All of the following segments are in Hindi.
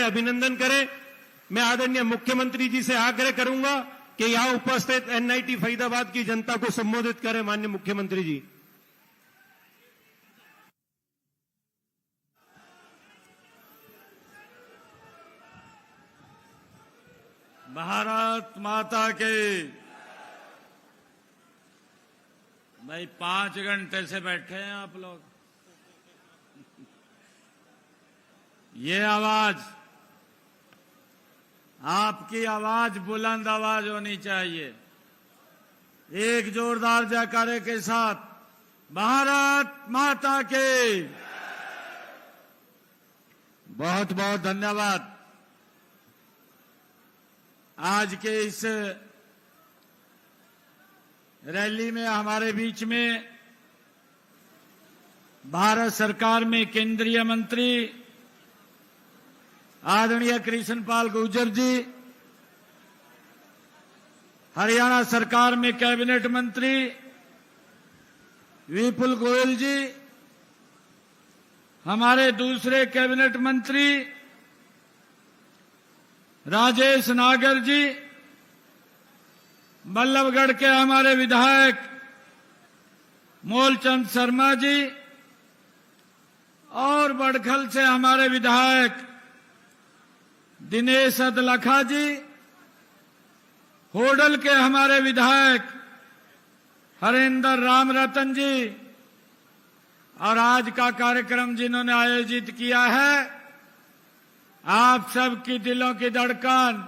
अभिनंदन करें। मैं आदरणीय मुख्यमंत्री जी से आग्रह करूंगा कि यहां उपस्थित एनआईटी फरीदाबाद की जनता को संबोधित करें। माननीय मुख्यमंत्री जी। भारत माता के। भाई 5 घंटे से बैठे हैं आप लोग। ये आवाज, आपकी आवाज बुलंद आवाज होनी चाहिए। एक जोरदार जयकारे के साथ भारत माता के। बहुत बहुत धन्यवाद। आज के इस रैली में हमारे बीच में भारत सरकार में केंद्रीय मंत्री आदरणीय कृष्ण पाल गुर्जर जी, हरियाणा सरकार में कैबिनेट मंत्री विपुल गोयल जी, हमारे दूसरे कैबिनेट मंत्री राजेश नागर जी, बल्लभगढ़ के हमारे विधायक मूलचंद शर्मा जी और बड़खल से हमारे विधायक दिनेश अदलखा जी, होडल के हमारे विधायक हरेंद्र राम रतन जी, और आज का कार्यक्रम जिन्होंने आयोजित किया है, आप सबकी दिलों की धड़कन,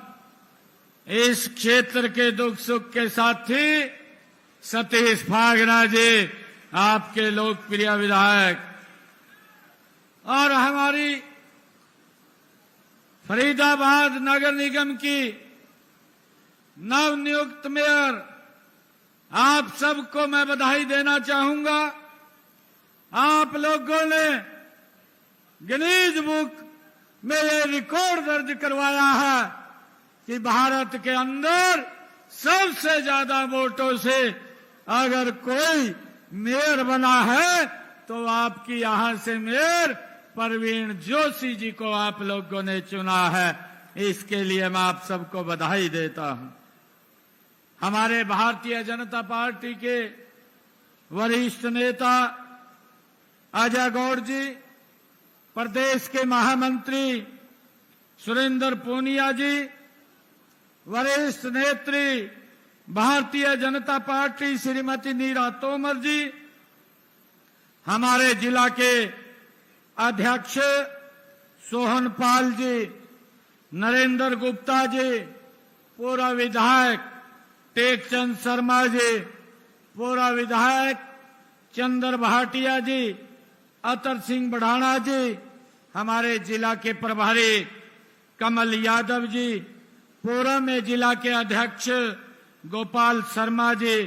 इस क्षेत्र के दुख सुख के साथी सतीश फागना जी, आपके लोकप्रिय विधायक, और हमारी फरीदाबाद नगर निगम की नवनियुक्त मेयर, आप सबको मैं बधाई देना चाहूंगा। आप लोगों ने गिनीज बुक में ये रिकॉर्ड दर्ज करवाया है कि भारत के अंदर सबसे ज्यादा वोटों से अगर कोई मेयर बना है तो आपकी यहां से मेयर प्रवीण जोशी जी को आप लोगों ने चुना है। इसके लिए मैं आप सबको बधाई देता हूं। हमारे भारतीय जनता पार्टी के वरिष्ठ नेता अजय गौड़ जी, प्रदेश के महामंत्री सुरेंद्र पूनिया जी, वरिष्ठ नेत्री भारतीय जनता पार्टी श्रीमती नीरा तोमर जी, हमारे जिला के अध्यक्ष सोहन पाल जी, नरेंद्र गुप्ता जी, पूर्व विधायक टेकचंद शर्मा जी, पूर्व विधायक चंद्र भाटिया जी, अतर सिंह बढ़ाना जी, हमारे जिला के प्रभारी कमल यादव जी, पूर्व में जिला के अध्यक्ष गोपाल शर्मा जी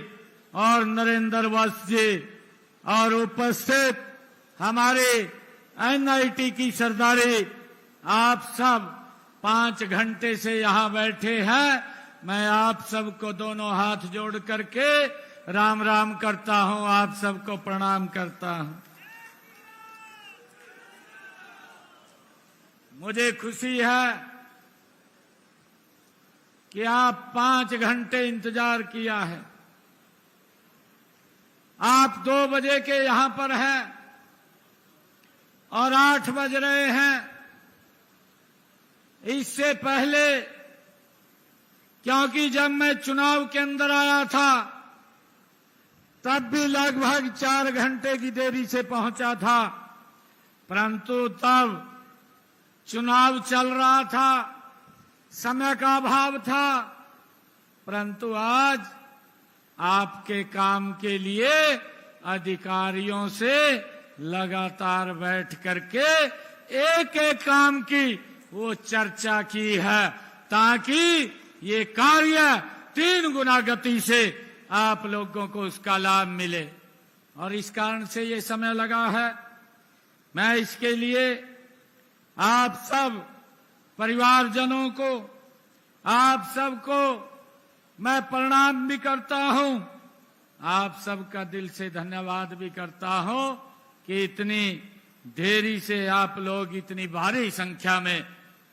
और नरेंद्र वत्स जी, और उपस्थित हमारे एनआईटी की सरदारी, आप सब 5 घंटे से यहां बैठे हैं। मैं आप सबको दोनों हाथ जोड़ करके राम राम करता हूं, आप सबको प्रणाम करता हूं। मुझे खुशी है कि आप 5 घंटे इंतजार किया है। आप 2 बजे के यहां पर हैं और 8 बज रहे हैं। इससे पहले, क्योंकि जब मैं चुनाव के अंदर आया था तब भी लगभग 4 घंटे की देरी से पहुंचा था, परंतु तब चुनाव चल रहा था, समय का अभाव था। परंतु आज आपके काम के लिए अधिकारियों से लगातार बैठ करके एक एक काम की वो चर्चा की है, ताकि ये कार्य 3 गुना गति से आप लोगों को उसका लाभ मिले, और इस कारण से ये समय लगा है। मैं इसके लिए आप सब परिवारजनों को, आप सबको मैं प्रणाम भी करता हूं, आप सबका दिल से धन्यवाद भी करता हूं कि इतनी देरी से आप लोग इतनी भारी संख्या में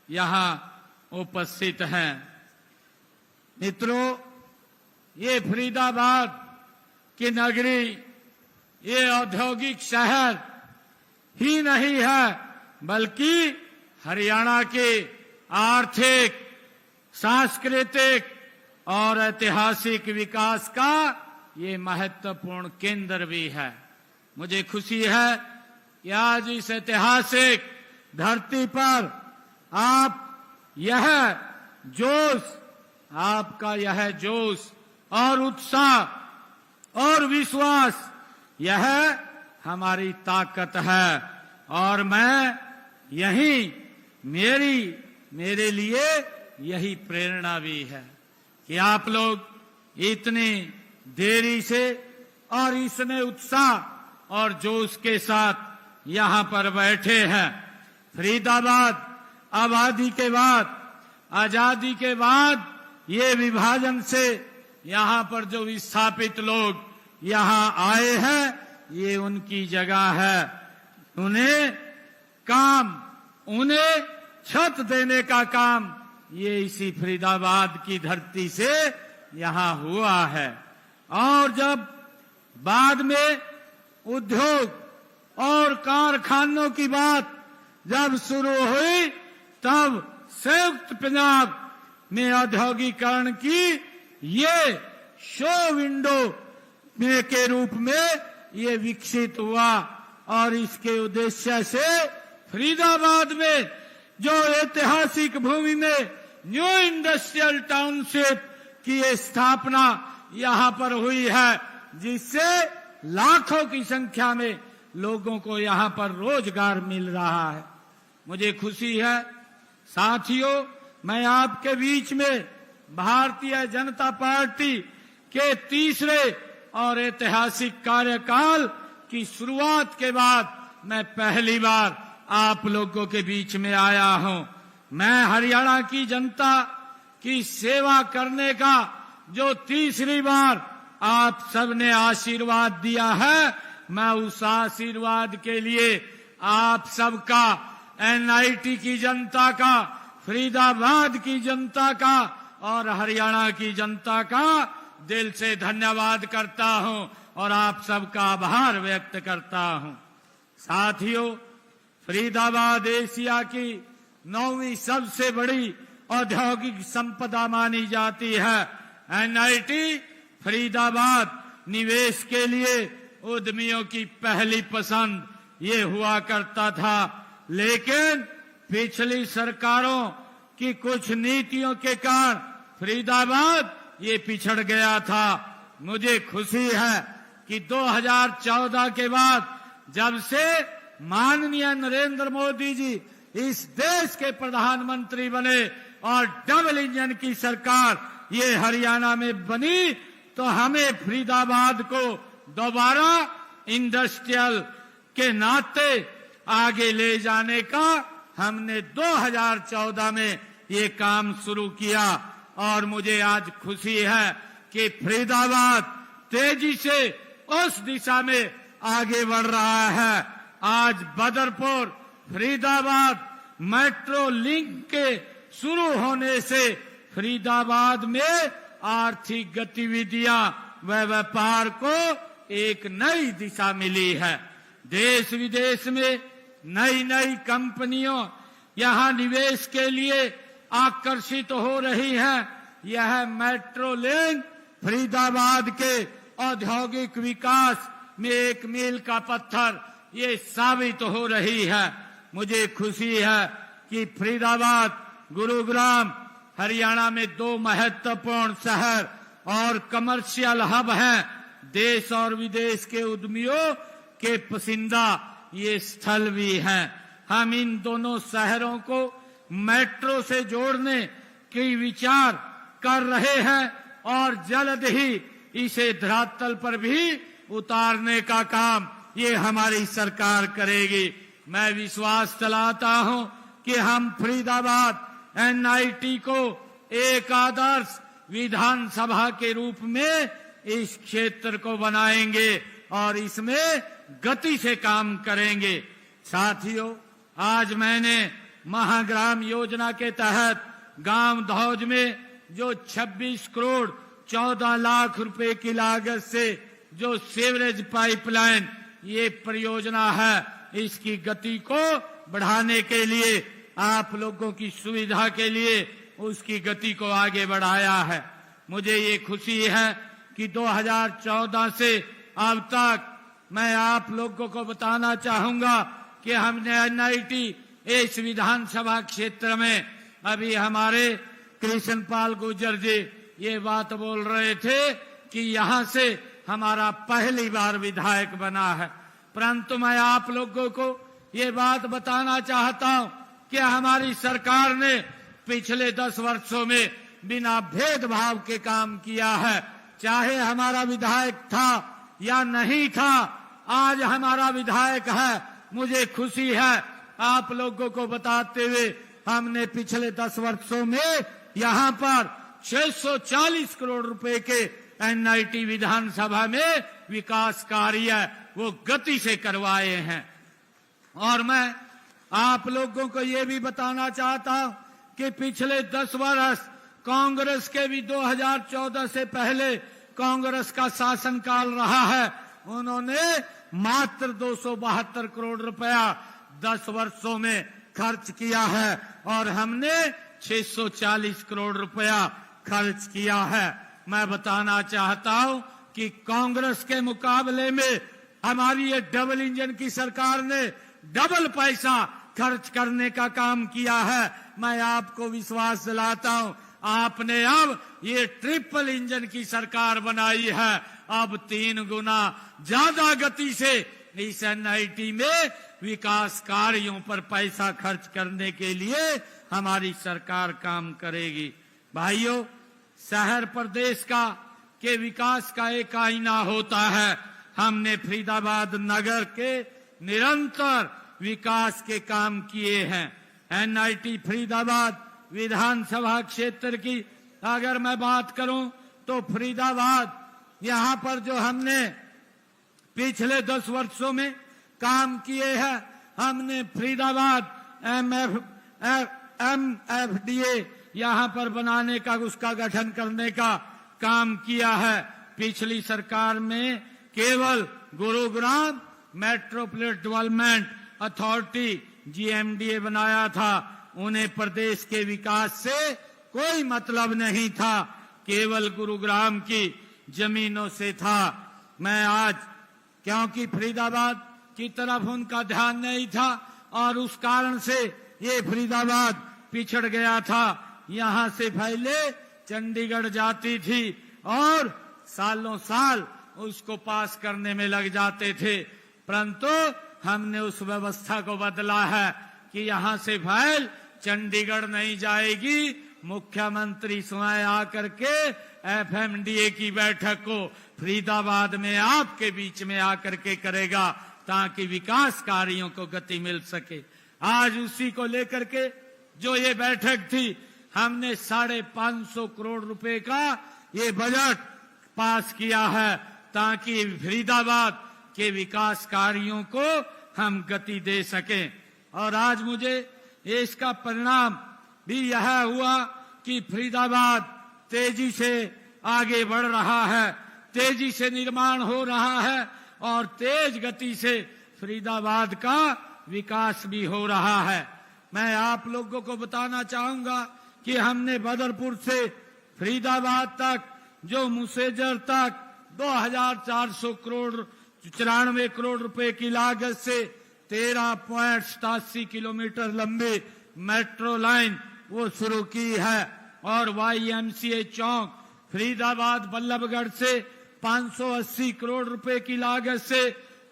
यहाँ उपस्थित हैं। मित्रों, ये फरीदाबाद की नगरी, ये औद्योगिक शहर ही नहीं है, बल्कि हरियाणा के आर्थिक, सांस्कृतिक और ऐतिहासिक विकास का ये महत्वपूर्ण केंद्र भी है। मुझे खुशी है कि आज इस ऐतिहासिक धरती पर आप यह जोश, आपका यह जोश और उत्साह और विश्वास, यह हमारी ताकत है। और मैं मेरे लिए यही प्रेरणा भी है कि आप लोग इतनी देरी से और इतने उत्साह और जोश के साथ यहाँ पर बैठे हैं। फरीदाबाद आबादी के बाद, आजादी के बाद, ये विभाजन से यहाँ पर जो विस्थापित लोग यहाँ आए हैं, ये उनकी जगह है। उन्हें छत देने का काम ये इसी फरीदाबाद की धरती से यहाँ हुआ है। और जब बाद में उद्योग और कारखानों की बात जब शुरू हुई, तब संयुक्त पंजाब में औद्योगिकरण की ये शो विंडो में के रूप में ये विकसित हुआ। और इसके उद्देश्य से फरीदाबाद में जो ऐतिहासिक भूमि में न्यू इंडस्ट्रियल टाउनशिप की स्थापना यहाँ पर हुई है, जिससे लाखों की संख्या में लोगों को यहाँ पर रोजगार मिल रहा है। मुझे खुशी है साथियों, मैं आपके बीच में भारतीय जनता पार्टी के तीसरे और ऐतिहासिक कार्यकाल की शुरुआत के बाद मैं पहली बार आप लोगों के बीच में आया हूं। मैं हरियाणा की जनता की सेवा करने का जो तीसरी बार आप सबने आशीर्वाद दिया है, मैं उस आशीर्वाद के लिए आप सबका, एनआईटी की जनता का, फरीदाबाद की जनता का और हरियाणा की जनता का दिल से धन्यवाद करता हूं और आप सबका आभार व्यक्त करता हूं। साथियों, फरीदाबाद एशिया की 9वीं सबसे बड़ी औद्योगिक संपदा मानी जाती है। एनआईटी फरीदाबाद निवेश के लिए उद्यमियों की पहली पसंद ये हुआ करता था, लेकिन पिछली सरकारों की कुछ नीतियों के कारण फरीदाबाद ये पिछड़ गया था। मुझे खुशी है कि 2014 के बाद जब से माननीय नरेंद्र मोदी जी इस देश के प्रधानमंत्री बने और डबल इंजन की सरकार ये हरियाणा में बनी, तो हमें फरीदाबाद को दोबारा इंडस्ट्रियल के नाते आगे ले जाने का हमने 2014 में ये काम शुरू किया। और मुझे आज खुशी है कि फरीदाबाद तेजी से उस दिशा में आगे बढ़ रहा है। आज बदरपुर फरीदाबाद मेट्रो लिंक के शुरू होने से फरीदाबाद में आर्थिक गतिविधियां व व्यापार को एक नई दिशा मिली है। देश विदेश में नई नई कंपनियों यहां निवेश के लिए आकर्षित हो रही हैं। यह मेट्रो लिंक फरीदाबाद के औद्योगिक विकास में एक मील का पत्थर ये साबित हो रही है। मुझे खुशी है कि फरीदाबाद, गुरुग्राम हरियाणा में 2 महत्वपूर्ण शहर और कमर्शियल हब हैं। देश और विदेश के उद्यमियों के पसंदीदा ये स्थल भी हैं। हम इन दोनों शहरों को मेट्रो से जोड़ने की विचार कर रहे हैं और जल्द ही इसे धरातल पर भी उतारने का काम ये हमारी सरकार करेगी। मैं विश्वास दिलाता हूं कि हम फरीदाबाद एनआईटी को एक आदर्श विधानसभा के रूप में इस क्षेत्र को बनाएंगे और इसमें गति से काम करेंगे। साथियों, आज मैंने महाग्राम योजना के तहत गांव धौज में जो 26 करोड़ 14 लाख रुपए की लागत से जो सीवरेज पाइपलाइन ये परियोजना है, इसकी गति को बढ़ाने के लिए, आप लोगों की सुविधा के लिए उसकी गति को आगे बढ़ाया है। मुझे ये खुशी है कि 2014 से अब तक मैं आप लोगों को बताना चाहूंगा कि हमने एनआईटी इस विधानसभा क्षेत्र में, अभी हमारे कृष्णपाल गुर्जर जी ये बात बोल रहे थे कि यहां से हमारा पहली बार विधायक बना है, परंतु मैं आप लोगों को ये बात बताना चाहता हूं कि हमारी सरकार ने पिछले 10 वर्षों में बिना भेदभाव के काम किया है। चाहे हमारा विधायक था या नहीं था, आज हमारा विधायक है। मुझे खुशी है आप लोगों को बताते हुए, हमने पिछले 10 वर्षों में यहाँ पर 640 करोड़ रुपए के एनआईटी विधानसभा में विकास कार्य वो गति से करवाए हैं। और मैं आप लोगों को ये भी बताना चाहता हूं कि पिछले 10 वर्ष कांग्रेस के भी 2014 से पहले कांग्रेस का शासनकाल रहा है, उन्होंने मात्र 272 करोड़ रुपया 10 वर्षों में खर्च किया है और हमने 640 करोड़ रुपया खर्च किया है। मैं बताना चाहता हूं कि कांग्रेस के मुकाबले में हमारी ये डबल इंजन की सरकार ने डबल पैसा खर्च करने का काम किया है। मैं आपको विश्वास दिलाता हूं, आपने अब ये ट्रिपल इंजन की सरकार बनाई है। अब 3 गुना ज्यादा गति से इस एनआईटी में विकास कार्यों पर पैसा खर्च करने के लिए हमारी सरकार काम करेगी। भाइयों, शहर प्रदेश का के विकास का एक आईना होता है। हमने फरीदाबाद नगर के निरंतर विकास के काम किए हैं। एनआईटी फरीदाबाद विधानसभा क्षेत्र की अगर मैं बात करूं तो फरीदाबाद यहां पर जो हमने पिछले 10 वर्षों में काम किए हैं, हमने फरीदाबाद एमएफडीए यहां पर बनाने का, उसका गठन करने का काम किया है। पिछली सरकार में केवल Gurugram metropolitan development authority GMDA बनाया था। उन्हें प्रदेश के विकास से कोई मतलब नहीं था, केवल गुरुग्राम की जमीनों से था। मैं आज, क्योंकि फरीदाबाद की तरफ उनका ध्यान नहीं था और उस कारण से ये फरीदाबाद पिछड़ गया था। यहां से पहले चंडीगढ़ जाती थी और सालों साल उसको पास करने में लग जाते थे, परंतु हमने उस व्यवस्था को बदला है कि यहां से फाइल चंडीगढ़ नहीं जाएगी, मुख्यमंत्री स्वयं आकर के एफएमडीए की बैठक को फरीदाबाद में आपके बीच में आकर के करेगा ताकि विकास कार्यों को गति मिल सके। आज उसी को लेकर के जो ये बैठक थी, हमने 550 करोड़ रुपए का ये बजट पास किया है ताकि फरीदाबाद के विकास कार्यों को हम गति दे सकें। और आज मुझे इसका परिणाम भी यह हुआ कि फरीदाबाद तेजी से आगे बढ़ रहा है, तेजी से निर्माण हो रहा है और तेज गति से फरीदाबाद का विकास भी हो रहा है। मैं आप लोगों को बताना चाहूंगा कि हमने बदरपुर से फरीदाबाद तक, जो मुसेजर तक 2400 करोड़ 94 करोड़ रुपए की लागत से 13.87 किलोमीटर लंबी मेट्रो लाइन वो शुरू की है। और वाईएमसीए चौक फरीदाबाद बल्लभगढ़ से 580 करोड़ रुपए की लागत से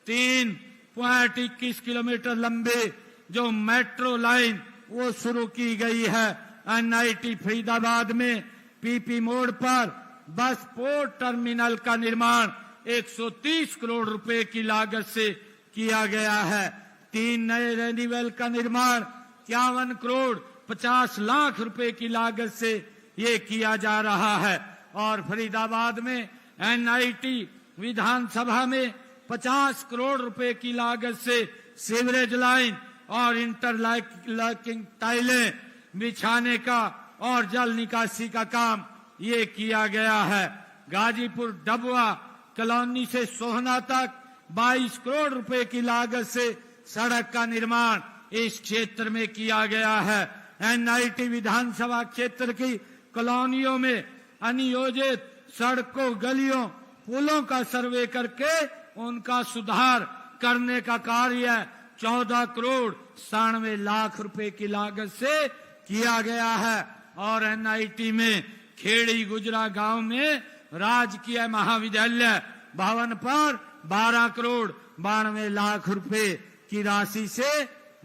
3.21 किलोमीटर लंबी जो मेट्रो लाइन वो शुरू की गई है। एनआईटी फरीदाबाद में पीपी मोड़ पर बस पोर्ट टर्मिनल का निर्माण 130 करोड़ रुपए की लागत से किया गया है। 3 नए रेनिवेल का निर्माण 51 करोड़ 50 लाख रुपए की लागत से ये किया जा रहा है। और फरीदाबाद में एनआईटी विधानसभा में 50 करोड़ रुपए की लागत से सीवरेज लाइन और इंटरलॉकिंग टाइलें बिछाने का और जल निकासी का काम ये किया गया है। गाजीपुर डबवा कॉलोनी से सोहना तक 22 करोड़ रुपए की लागत से सड़क का निर्माण इस क्षेत्र में किया गया है। एनआईटी विधानसभा क्षेत्र की कॉलोनियों में अनियोजित सड़कों, गलियों, पुलों का सर्वे करके उनका सुधार करने का कार्य 14 करोड़ 97 लाख रुपए की लागत से किया गया है। और एनआईटी में खेड़ी गुजरा गांव में राजकीय महाविद्यालय भवन पर 12 करोड़ 92 लाख रुपए की राशि से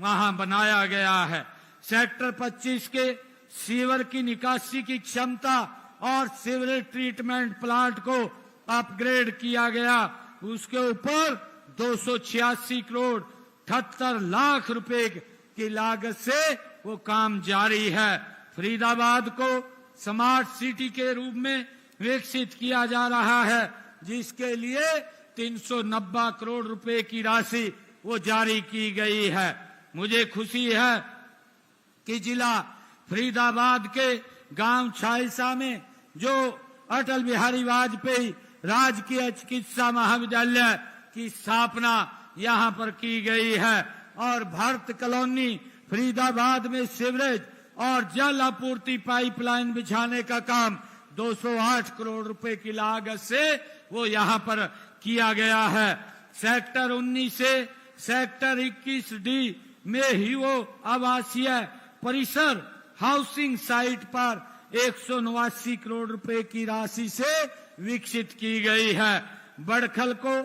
वहां बनाया गया है। सेक्टर 25 के सीवर की निकासी की क्षमता और सीवरेज ट्रीटमेंट प्लांट को अपग्रेड किया गया। उसके ऊपर 286 करोड़ 78 लाख रुपए की लागत से वो काम जारी है। फरीदाबाद को स्मार्ट सिटी के रूप में विकसित किया जा रहा है, जिसके लिए 390 करोड़ रुपए की राशि वो जारी की गई है। मुझे खुशी है कि जिला फरीदाबाद के गांव छाइसा में जो अटल बिहारी वाजपेयी राजकीय चिकित्सा महाविद्यालय की स्थापना यहां पर की गई है और भारत कॉलोनी फरीदाबाद में सीवरेज और जल आपूर्ति पाइपलाइन बिछाने का काम 208 करोड़ रुपए की लागत से वो यहां पर किया गया है। सेक्टर 19 से सेक्टर 21 डी में ही वो आवासीय परिसर हाउसिंग साइट पर 189 करोड़ रुपए की राशि से विकसित की गई है। बड़खल को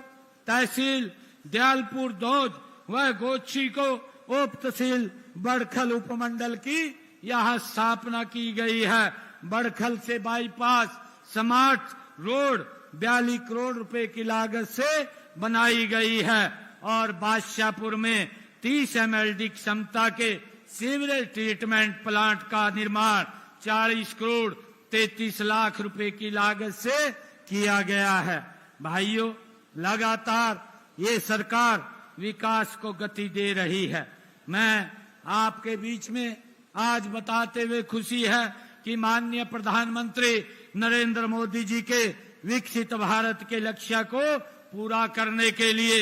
तहसील दयालपुर दौज व गोची को उप तहसील बड़खल उपमंडल की यहाँ स्थापना की गई है। बड़खल से बाईपास स्मार्ट रोड 42 करोड़ रुपए की लागत से बनाई गई है और बादशाहपुर में 30 MLD क्षमता के सीवरेज ट्रीटमेंट प्लांट का निर्माण 40 करोड़ 33 लाख रुपए की लागत से किया गया है। भाइयों, लगातार ये सरकार विकास को गति दे रही है। मैं आपके बीच में आज बताते हुए खुशी है कि माननीय प्रधानमंत्री नरेंद्र मोदी जी के विकसित भारत के लक्ष्य को पूरा करने के लिए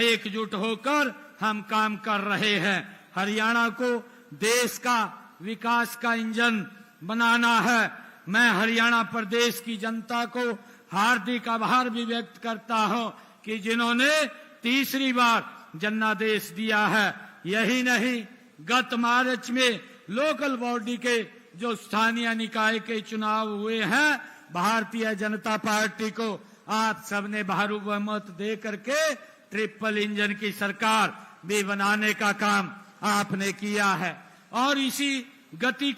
एकजुट होकर हम काम कर रहे हैं। हरियाणा को देश का विकास का इंजन बनाना है। मैं हरियाणा प्रदेश की जनता को हार्दिक आभार भी व्यक्त करता हूं कि जिन्होंने तीसरी बार जनादेश दिया है। यही नहीं, गत मार्च में लोकल बॉडी के जो स्थानीय निकाय के चुनाव हुए हैं, भारतीय जनता पार्टी को आप सबने भारी बहुमत दे करके ट्रिपल इंजन की सरकार भी बनाने का काम आपने किया है। और इसी गति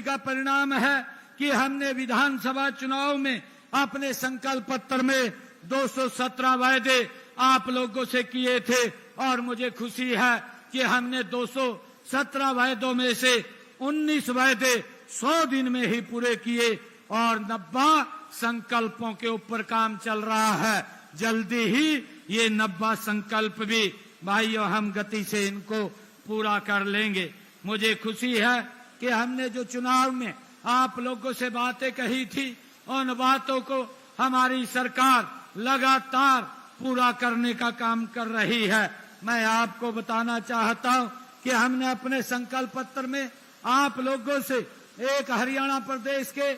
का परिणाम है कि हमने विधानसभा चुनाव में अपने संकल्प पत्र में 217 वायदे आप लोगों से किए थे और मुझे खुशी है कि हमने 217 वायदों में से 19 वायदे 100 दिन में ही पूरे किए और 90 संकल्पों के ऊपर काम चल रहा है। जल्दी ही ये 90 संकल्प भी भाइयों हम गति से इनको पूरा कर लेंगे। मुझे खुशी है कि हमने जो चुनाव में आप लोगों से बातें कही थी, उन बातों को हमारी सरकार लगातार पूरा करने का काम कर रही है। मैं आपको बताना चाहता हूं कि हमने अपने संकल्प पत्र में आप लोगों से एक हरियाणा प्रदेश के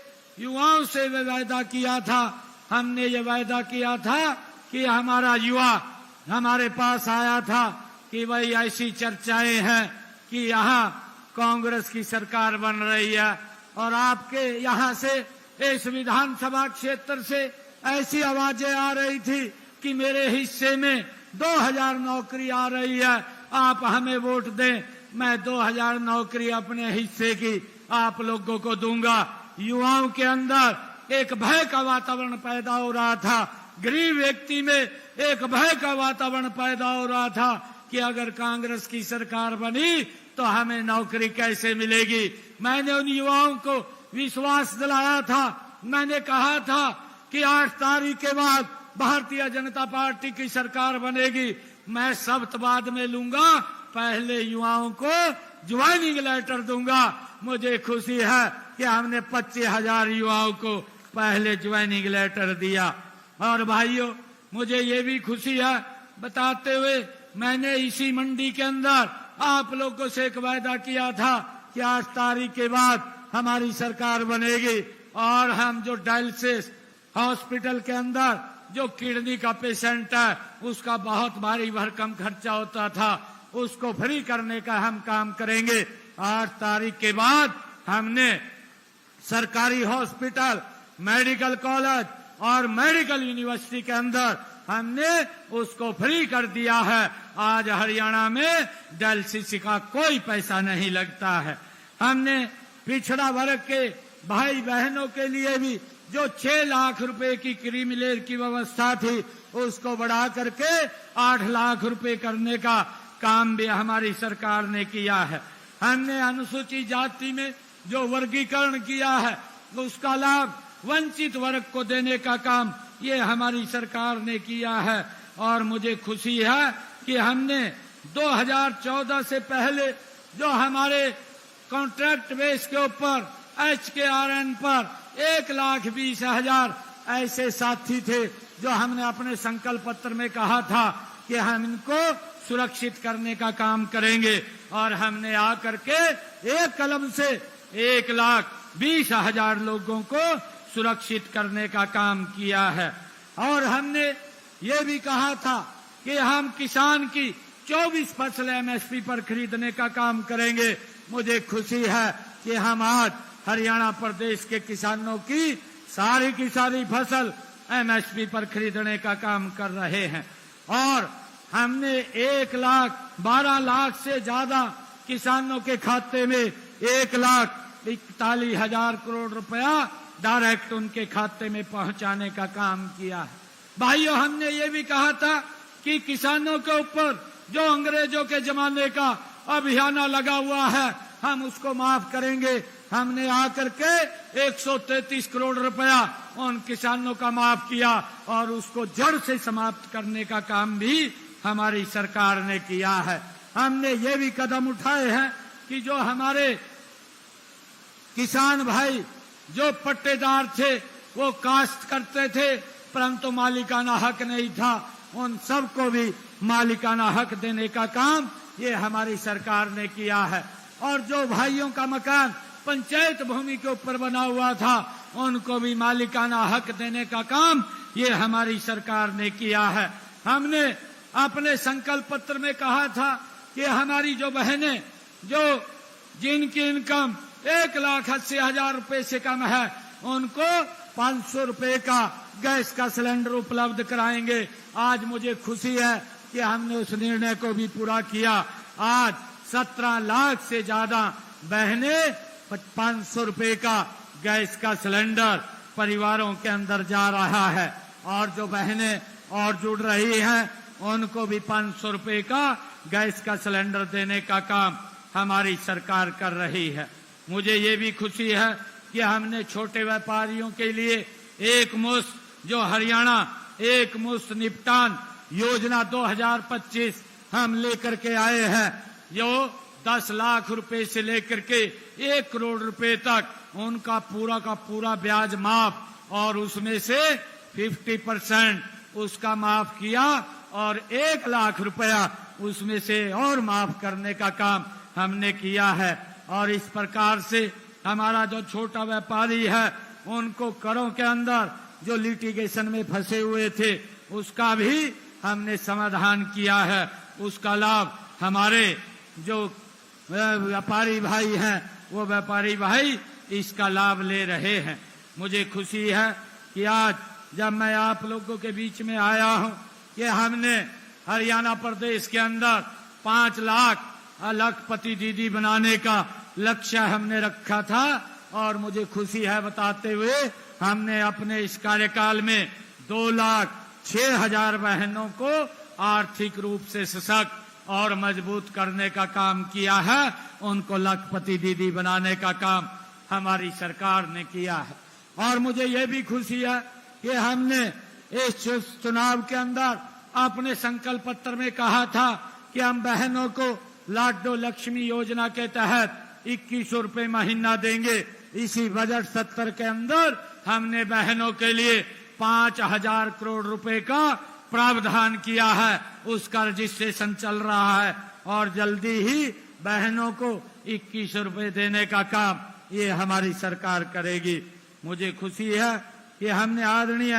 युवाओं से वायदा किया था। हमने ये वायदा किया था कि हमारा युवा हमारे पास आया था कि भाई ऐसी चर्चाएं हैं कि यहाँ कांग्रेस की सरकार बन रही है और आपके यहाँ से इस विधानसभा क्षेत्र से ऐसी आवाजें आ रही थी कि मेरे हिस्से में 2000 नौकरी आ रही है, आप हमें वोट दें, मैं 2000 नौकरी अपने हिस्से की आप लोगों को दूंगा। युवाओं के अंदर एक भय का वातावरण पैदा हो रहा था, गरीब व्यक्ति में एक भय का वातावरण पैदा हो रहा था कि अगर कांग्रेस की सरकार बनी तो हमें नौकरी कैसे मिलेगी। मैंने उन युवाओं को विश्वास दिलाया था, मैंने कहा था कि 8 तारीख के बाद भारतीय जनता पार्टी की सरकार बनेगी, मैं शब्द बाद में लूंगा पहले युवाओं को ज्वाइनिंग लेटर दूंगा। मुझे खुशी है कि हमने 25,000 युवाओं को पहले ज्वाइनिंग लेटर दिया। और भाइयों, मुझे ये भी खुशी है बताते हुए, मैंने इसी मंडी के अंदर आप लोगों से एक वायदा किया था कि 8 तारीख के बाद हमारी सरकार बनेगी और हम जो डायलिसिस हॉस्पिटल के अंदर जो किडनी का पेशेंट है उसका बहुत भारी भरकम खर्चा होता था, उसको फ्री करने का हम काम करेंगे। 8 तारीख के बाद हमने सरकारी हॉस्पिटल, मेडिकल कॉलेज और मेडिकल यूनिवर्सिटी के अंदर हमने उसको फ्री कर दिया है। आज हरियाणा में डायलिसिस का कोई पैसा नहीं लगता है। हमने पिछड़ा वर्ग के भाई बहनों के लिए भी जो 6 लाख रुपए की क्रीमी लेयर की व्यवस्था थी उसको बढ़ा करके 8 लाख रुपए करने का काम भी हमारी सरकार ने किया है। हमने अनुसूचित जाति में जो वर्गीकरण किया है उसका लाभ वंचित वर्ग को देने का काम ये हमारी सरकार ने किया है। और मुझे खुशी है कि हमने 2014 से पहले जो हमारे कॉन्ट्रैक्ट बेस के ऊपर HKRN पर 1,20,000 ऐसे साथी थे जो हमने अपने संकल्प पत्र में कहा था कि हम इनको सुरक्षित करने का काम करेंगे। और हमने आकर के एक कलम से 1,20,000 लोगों को सुरक्षित करने का काम किया है। और हमने ये भी कहा था कि हम किसान की 24 फसल MSP पर खरीदने का काम करेंगे। मुझे खुशी है कि हम आज हरियाणा प्रदेश के किसानों की सारी फसल MSP पर खरीदने का काम कर रहे हैं। और हमने 1,12 लाख से ज्यादा किसानों के खाते में 1,41,000 करोड़ रुपया डायरेक्ट उनके खाते में पहुंचाने का काम किया है। भाइयों, हमने ये भी कहा था कि किसानों के ऊपर जो अंग्रेजों के जमाने का अभियान लगा हुआ है हम उसको माफ करेंगे। हमने आकर के 133 करोड़ रुपया उन किसानों का माफ किया और उसको जड़ से समाप्त करने का काम भी हमारी सरकार ने किया है। हमने ये भी कदम उठाए हैं कि जो हमारे किसान भाई जो पट्टेदार थे वो काश्त करते थे परंतु मालिकाना हक नहीं था, उन सबको भी मालिकाना हक देने का काम ये हमारी सरकार ने किया है। और जो भाइयों का मकान पंचायत भूमि के ऊपर बना हुआ था उनको भी मालिकाना हक देने का काम ये हमारी सरकार ने किया है। हमने अपने संकल्प पत्र में कहा था कि हमारी जो बहनें जो जिनकी इनकम 1,80,000 रुपए से कम है उनको 500 रुपए का गैस का सिलेंडर उपलब्ध कराएंगे। आज मुझे खुशी है कि हमने उस निर्णय को भी पूरा किया। आज 17 लाख से ज्यादा बहनें 500 रुपए का गैस का सिलेंडर परिवारों के अंदर जा रहा है। और जो बहनें और जुड़ रही हैं उनको भी 500 रुपए का गैस का सिलेंडर देने का काम हमारी सरकार कर रही है। मुझे ये भी खुशी है कि हमने छोटे व्यापारियों के लिए एक मुश्त जो हरियाणा एक मुश्त निपटान योजना 2025 हम लेकर के आए हैं, जो 10 लाख रुपए से लेकर के 1 करोड़ रुपए तक उनका पूरा का पूरा ब्याज माफ और उसमें से 50% उसका माफ किया और 1 लाख रुपया उसमें से और माफ करने का काम हमने किया है। और इस प्रकार से हमारा जो छोटा व्यापारी है उनको करों के अंदर जो लिटिगेशन में फंसे हुए थे उसका भी हमने समाधान किया है। उसका लाभ हमारे जो व्यापारी भाई हैं वो व्यापारी भाई इसका लाभ ले रहे हैं। मुझे खुशी है कि आज जब मैं आप लोगों के बीच में आया हूं कि हमने हरियाणा प्रदेश के अंदर 5 लाख लखपति दीदी बनाने का लक्ष्य हमने रखा था। और मुझे खुशी है बताते हुए हमने अपने इस कार्यकाल में 2,06,000 बहनों को आर्थिक रूप से सशक्त और मजबूत करने का काम किया है। उनको लखपति दीदी बनाने का काम हमारी सरकार ने किया है। और मुझे ये भी खुशी है कि हमने इस चुनाव के अंदर अपने संकल्प पत्र में कहा था कि हम बहनों को लाडो लक्ष्मी योजना के तहत 2100 रुपए महीना देंगे। इसी बजट सत्र के अंदर हमने बहनों के लिए 5000 करोड़ रुपए का प्रावधान किया है, उसका रजिस्ट्रेशन चल रहा है और जल्दी ही बहनों को 2100 रुपए देने का काम ये हमारी सरकार करेगी। मुझे खुशी है कि हमने आदरणीय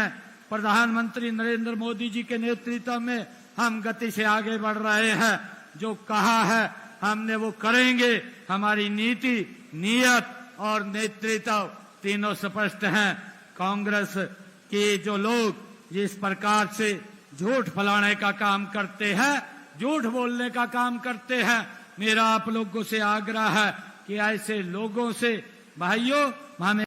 प्रधानमंत्री नरेंद्र मोदी जी के नेतृत्व में हम गति से आगे बढ़ रहे हैं। जो कहा है हमने वो करेंगे। हमारी नीति, नीयत और नेतृत्व तीनों स्पष्ट हैं। कांग्रेस के जो लोग जिस प्रकार से झूठ फैलाने का काम करते हैं, झूठ बोलने का काम करते हैं, मेरा आप लोगों से आग्रह है कि ऐसे लोगों से भाइयों हमें